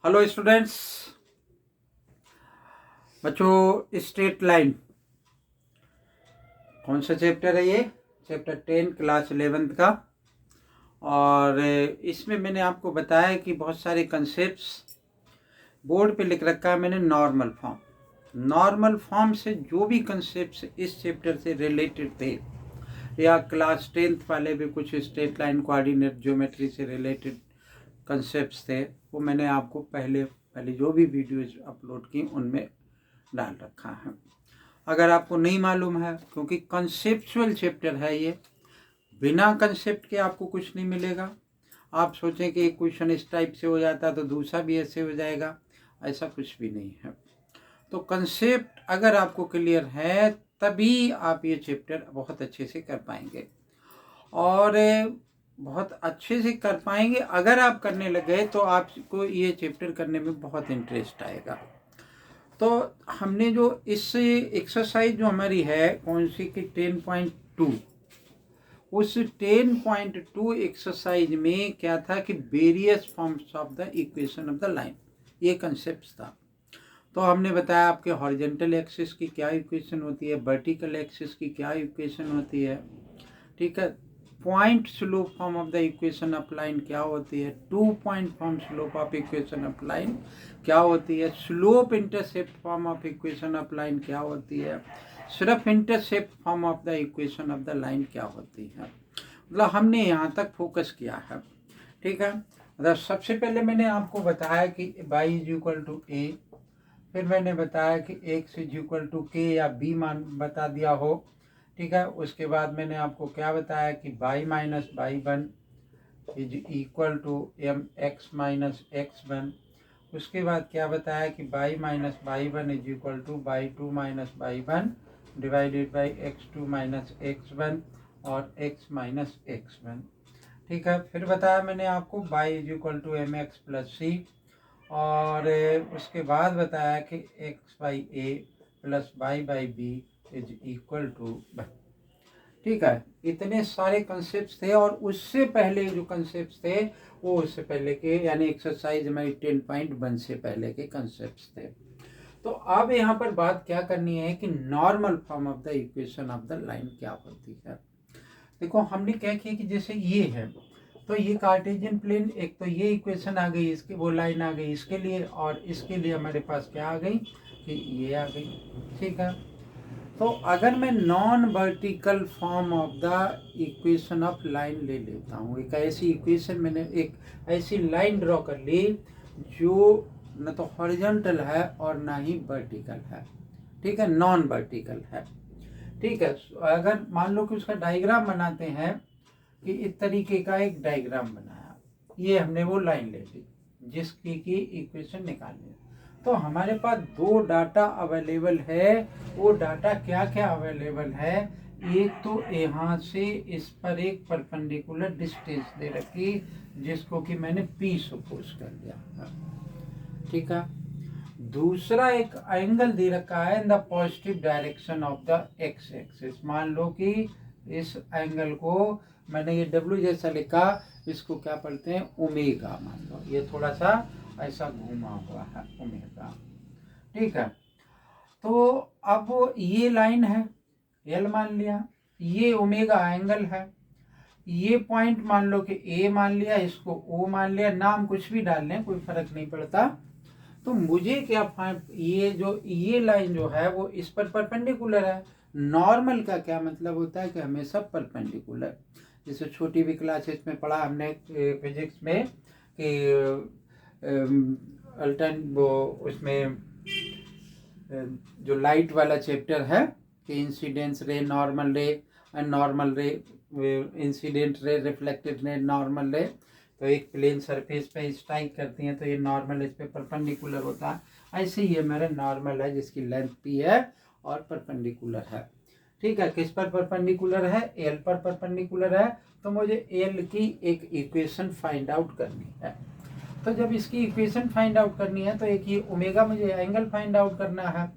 Hello students. बच्चों, straight line कौन सा चैप्टर है? ये चैप्टर 10 क्लास 11th का। और इसमें मैंने आपको बताया कि बहुत सारे कंसेप्ट्स बोर्ड पे लिख रखा है मैंने। नॉर्मल फॉर्म से जो भी कंसेप्ट्स इस चैप्टर से रिलेटेड थे, या क्लास 10th वाले भी कुछ स्ट्रेट लाइन कोऑर्डिनेट ज्योमेट्री से रिलेटेड कंसेप्ट्स थे, वो मैंने आपको पहले जो भी वीडियोज अपलोड की उनमें डाल रखा है। अगर आपको नहीं मालूम है, क्योंकि कंसेप्चुअल चैप्टर है ये, बिना कंसेप्ट के आपको कुछ नहीं मिलेगा। आप सोचें कि एक क्वेश्चन इस टाइप से हो जाता तो दूसरा भी ऐसे हो जाएगा, ऐसा कुछ भी नहीं है। तो कंसेप्ट अगर आपको क्लियर है तभी आप ये चैप्टर बहुत अच्छे से कर पाएंगे, और बहुत अच्छे से कर पाएंगे। अगर आप करने लग गए तो आपको ये चैप्टर करने में बहुत इंटरेस्ट आएगा। तो हमने जो इस एक्सरसाइज जो हमारी है कौन सी की 10.2, उस 10.2 एक्सरसाइज में क्या था कि various forms of the equation of the line, ये कंसेप्ट था। तो हमने बताया आपके हॉरिजॉन्टल एक्सिस की क्या इक्वेशन होती है, वर्टिकल एक्सिस की क्या इक्वेशन होती है, ठीक है। Point slope form of the equation of line क्या होती है, 2 point form slope of equation of line क्या होती है, slope intercept form of equation of line क्या होती है, सिर्फ intercept form of the equation of the line क्या होती है। मतलब हमने यहाँ तक फोकस किया है, ठीक है। मतलब सबसे पहले मैंने आपको बताया कि y इज इक्वल टू ए, फिर मैंने बताया कि x इज इक्वल टू के या b मान बता दिया हो, ठीक है। उसके बाद मैंने आपको क्या बताया कि y minus Y one is equal to M x minus X one. उसके बाद क्या बताया कि y minus Y one is equal to Y two minus Y one divided by X two minus X one और x minus X one, ठीक है। फिर बताया मैंने आपको y is equal to M X plus C, और उसके बाद बताया कि X by A plus Y by B is equal to, ठीक है। इतने सारे कंसेप्ट थे, और उससे पहले जो कंसेप्ट थे वो उससे पहले के, यानी एक्सरसाइज हमारी 10.1 से पहले के कंसेप्ट थे। तो अब यहाँ पर बात क्या करनी है कि normal form of the equation of the line क्या होती है। देखो हमने क्या किया कि जैसे ये है, तो ये कार्टेशियन प्लेन, एक तो ये इक्वेशन आ गई, इसकी वो लाइन आ गई इसके लिए, और इसके लिए हमारे पास क्या आ गई कि ये आ गई, ठीक है। तो अगर मैं non vertical form of the equation of line ले लेता हूँ, एक ऐसी इक्वेशन मैंने एक ऐसी लाइन ड्रॉ कर ली जो न तो हॉरिजॉन्टल है और ना ही वर्टिकल है, ठीक है, नॉन वर्टिकल है, ठीक है। अगर मान लो कि उसका डायग्राम बनाते हैं कि इस तरीके का एक डायग्राम बनाया, ये हमने वो लाइन ले ली जिसकी की इक्वेशन निकालनी है। तो हमारे पास दो डाटा अवेलेबल है। वो डाटा क्या क्या अवेलेबल है, एक तो यहाँ से इस पर एक परपेंडिकुलर डिस्टेंस दे रखी जिसको कि मैंने P सपोज कर दिया, ठीक है। दूसरा एक एंगल दे रखा है in the positive direction of the x axis. मान लो कि इस एंगल को मैंने ये W जैसा लिखा, इसको क्या पढ़ते हैं ओमेगा, मान लो ये थोड़ा सा ऐसा घूमा हुआ है ओमेगा, ठीक है। तो अब ये लाइन है L मान लिया, ये ओमेगा एंगल है, ये पॉइंट मान लो कि A मान लिया, इसको O मान लिया, नाम कुछ भी डाल लें कोई फर्क नहीं पड़ता। तो मुझे क्या ये लाइन जो है वो इस पर परपेंडिकुलर है। नॉर्मल का क्या मतलब होता है कि हमेशा परपेंडिकुलर। जैसे छोटी भी क्लासेस में पढ़ा हमने फिजिक्स में कि वो उसमें जो लाइट वाला चैप्टर है कि इंसिडेंस रे, नॉर्मल रे, नॉर्मल रे, incident ray, reflected ray, normal रे। तो एक प्लेन सरफेस पे स्ट्राइक करती हैं तो ये नॉर्मल इस पे परपेंडिकुलर होता है। ऐसे ही ये मेरा नॉर्मल है जिसकी लेंथ p है और परपेंडिकुलर है, ठीक है। किस पर परपेंडिकुलर है, L पर परपेंडिकुलर है। तो मुझे L की एक इक्वेशन फाइंड आउट करनी है। तो जब इसकी इक्वेशन फाइंड आउट करनी है तो एक ये ओमेगा मुझे एंगल फाइंड आउट करना है।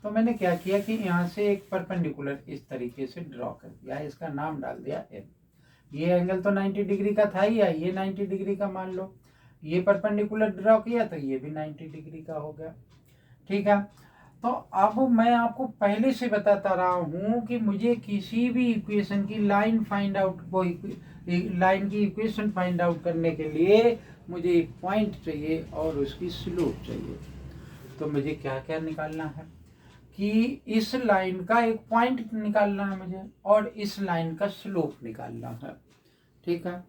तो मैंने क्या किया कि यहाँ से एक परपेंडिकुलर इस तरीके से ड्रॉ कर दिया, इसका नाम डाल दिया L। ये एंगल तो 90 डिग्री का था ही, ये 90 डिग्री का मान लो, ये परपेंडिकुलर ड्रॉ किया तो ये भी 90 डिग्री का हो गया। ठीक है, तो अब मैं आपको पहले से बताता रहा हूँ कि मुझे किसी भी इक्वेशन की लाइन फाइंड आउट, लाइन की इक्वेशन फाइंड आउट करने के लिए मुझे एक पॉइंट चाहिए और उसकी स्लोप चाहिए। तो मुझे क्या क्या निकालना है कि इस लाइन का एक पॉइंट निकालना है मुझे और इस लाइन का स्लोप निकालना है। ठीक है,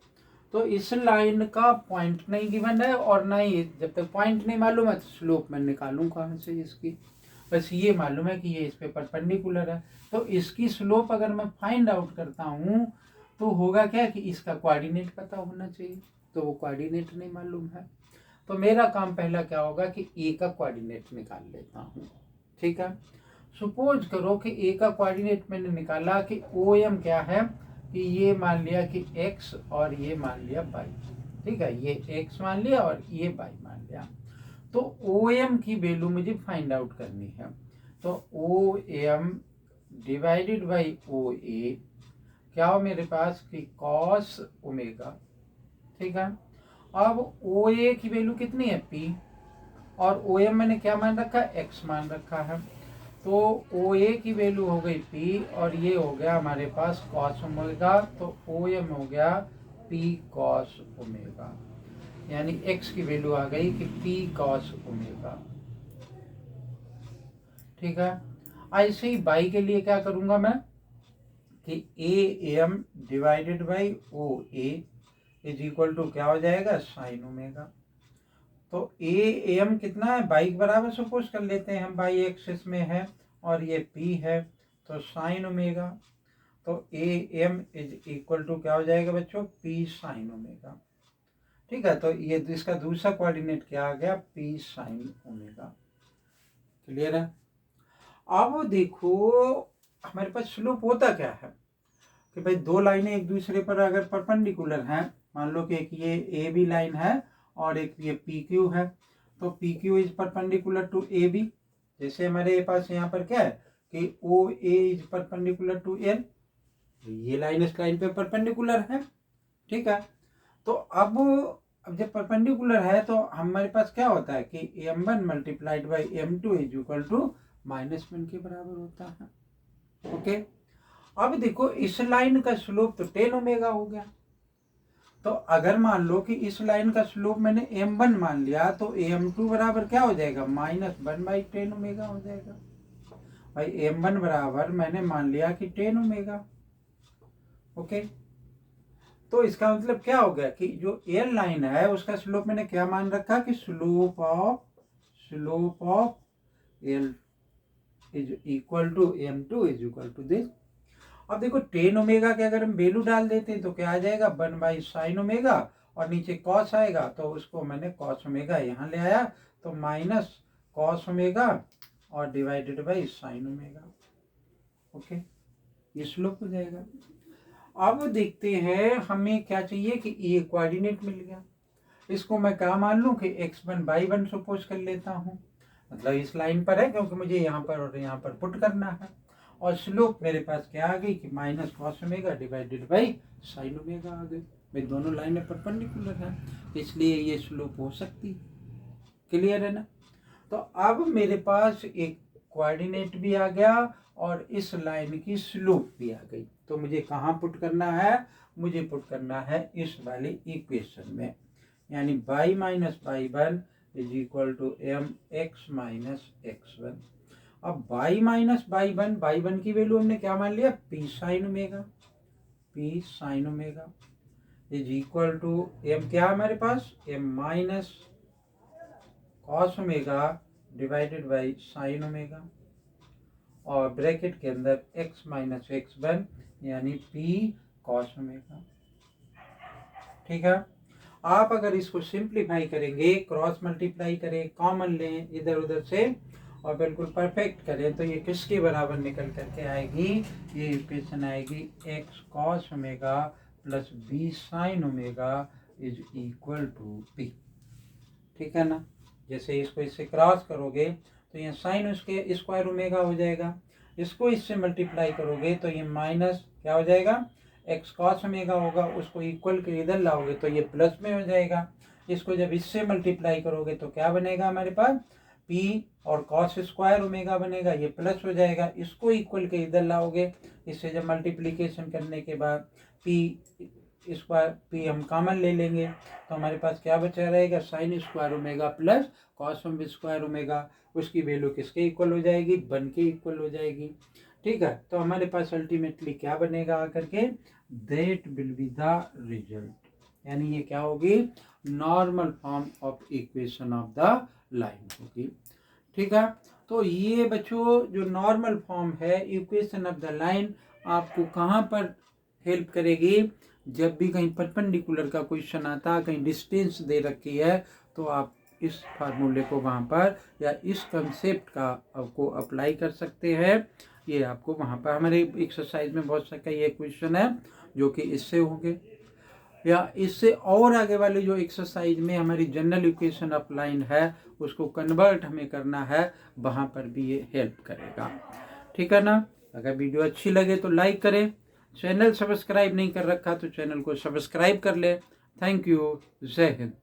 तो इस लाइन का पॉइंट नहीं गिवन है और ना ही, जब तक पॉइंट नहीं मालूम है तो स्लोप मैं निकालूं कहाँ से इसकी। बस ये मालूम है कि ये इस पे परपेंडिकुलर है, तो इसकी स्लोप अगर मैं फाइंड आउट करता हूँ तो होगा क्या कि इसका कोऑर्डिनेट पता होना चाहिए, तो वो कोऑर्डिनेट नहीं मालूम है। तो मेरा काम पहला क्या होगा कि ए का कोऑर्डिनेट निकाल लेता हूँ। ठीक है, सपोज करो कि ए का कोऑर्डिनेट मैंने निकाला कि ओ एम क्या है कि ये मान लिया कि x और ये मान लिया y। ठीक है, ये x मान लिया और ये y मान लिया। तो ओ एम की वैल्यू मुझे फाइंड आउट करनी है। तो O M divided by O A क्या हो मेरे पास कि कॉस ओमेगा। ठीक है, अब ओ ए की वैल्यू कितनी है p और ओ एम मैंने क्या मान रखा है x मान रखा है। तो ओ ए की वैल्यू हो गई p और ये हो गया हमारे पास कॉस ओमेगा, तो ओ एम हो गया p कॉस ओमेगा, यानी x की वैल्यू आ गई कि p कॉस ओमेगा। ठीक है, ऐसे ही y के लिए क्या करूंगा मैं कि A M divided by O A is equal to क्या हो जाएगा साइन ओमेगा। तो ए एम कितना है बाई के बराबर सपोज कर लेते हैं हम, बाई एक्सिस में है और ये पी है तो साइन ओमेगा। तो A M is equal to क्या हो जाएगा बच्चों पी साइन ओमेगा। ठीक है, तो ये इसका दूसरा कोऑर्डिनेट क्या आ गया पी साइन ओमेगा। क्लियर है। अब देखो हमारे पास स्लोप होता क्या है कि भाई दो लाइनें एक दूसरे पर अगर परपेंडिकुलर हैं, मान लो कि एक ये ए बी लाइन है और एक ये पी क्यू है, तो P Q is perpendicular to A B. जैसे हमारे पास यहाँ पर क्या है कि O A is perpendicular to L, ये लाइन इस लाइन पे परपेंडिकुलर है। ठीक है, तो अब जब परपेंडिकुलर है तो हमारे पास क्या होता है कि m1 multiplied by m2 is equal to -1 के बराबर होता है। ओके, अब देखो इस लाइन का स्लोप तो 10 ओमेगा हो गया। तो अगर मान लो कि इस लाइन का स्लोप मैंने m1 मान लिया तो m2 बराबर क्या हो जाएगा -1/10 ओमेगा हो जाएगा। भाई m1 बराबर मैंने मान लिया कि 10 ओमेगा। ओके, तो इसका मतलब क्या हो गया कि जो एल लाइन है उसका स्लोप मैंने क्या मान रखा कि slope of L is equal to m2 is equal to this. अब देखो 10 ओमेगा के अगर हम वैल्यू डाल देते हैं तो क्या आ जाएगा 1/sin ओमेगा और नीचे कॉस आएगा, तो उसको मैंने कॉस ओमेगा यहाँ ले आया तो माइनस कॉस ओमेगा और divided by sine omega. Okay, ये स्लोप हो जाएगा। अब देखते हैं हमें क्या चाहिए कि ये कोऑर्डिनेट मिल गया, इसको मैं क्या मान लूं कि x1 y1 सपोज कर लेता हूं, मतलब इस लाइन पर है क्योंकि मुझे यहाँ पर और यहाँ पर पुट करना है। और स्लोप मेरे पास क्या आ गई कि minus cos omega divided by sine omega आ गई। भाई दोनों लाइनें परपेंडिकुलर हैं इसलिए ये स्लोप हो सकती है। क्लियर है ना। तो अब मेरे पास एक कोऑर्डिनेट भी आ गया और इस लाइन की स्लोप भी आ गई। तो मुझे कहाँ पुट करना है, मुझे पुट करना है इस वाली इक्वेशन में, यानी y minus y1 is equal to M x minus x1। अब y माइनस y1 की वैल्यू हमने क्या मान लिया p sine omega is equal to m क्या हमारे पास m minus cos omega divided by sine omega और ब्रैकेट के अंदर x माइनस x1 यानी p कॉस ओमेगा। ठीक है, आप अगर इसको सिंप्लीफाई करेंगे, क्रॉस मल्टीप्लाई करें, कॉमन लें इधर उधर से और बिल्कुल परफेक्ट करें तो ये किसके बराबर निकल करके आएगी, ये इक्वेशन आएगी x cos omega plus b sine omega is equal to p। ठीक है ना। जैसे इसको इससे क्रॉस करोगे तो ये साइन उसके स्क्वायर ओमेगा हो जाएगा, इसको इससे मल्टीप्लाई करोगे तो ये माइनस क्या हो जाएगा एक्स कॉस ओमेगा होगा, उसको इक्वल के इधर लाओगे तो ये प्लस में हो जाएगा। इसको जब इससे मल्टीप्लाई करोगे तो क्या बनेगा हमारे पास, p और कॉस स्क्वायर ओमेगा बनेगा, ये प्लस हो जाएगा, इसको इक्वल के इधर लाओगे, इससे जब मल्टीप्लिकेशन करने के बाद p स्क्वायर p हम कॉमन ले लेंगे तो हमारे पास क्या बचा रहेगा, sine square omega plus cos square omega, उसकी वैल्यू किसके इक्वल हो जाएगी, 1 के इक्वल हो जाएगी। ठीक है, तो हमारे पास अल्टीमेटली क्या बनेगा आकर के, that will be the result, यानी ये क्या होगी, normal form of equation of the line होगी। ठीक है, तो ये बच्चों जो नॉर्मल फॉर्म है इक्वेशन ऑफ द लाइन आपको कहाँ पर हेल्प करेगी, जब भी कहीं परपेंडिकुलर का क्वेश्चन आता, कहीं डिस्टेंस दे रखी है, तो आप इस फार्मूले को वहाँ पर या इस कंसेप्ट का आपको अप्लाई कर सकते हैं। ये आपको वहाँ पर हमारे एक्सरसाइज में बहुत सा ये क्वेश्चन है जो कि इससे होंगे, या इससे और आगे वाले जो एक्सरसाइज में हमारी जनरल इक्वेशन ऑफ लाइन है उसको कन्वर्ट हमें करना है, वहाँ पर भी ये हेल्प करेगा। ठीक है ना, अगर वीडियो अच्छी लगे तो लाइक करें, चैनल सब्सक्राइब नहीं कर रखा तो चैनल को सब्सक्राइब कर ले। थैंक यू, जय हिंद।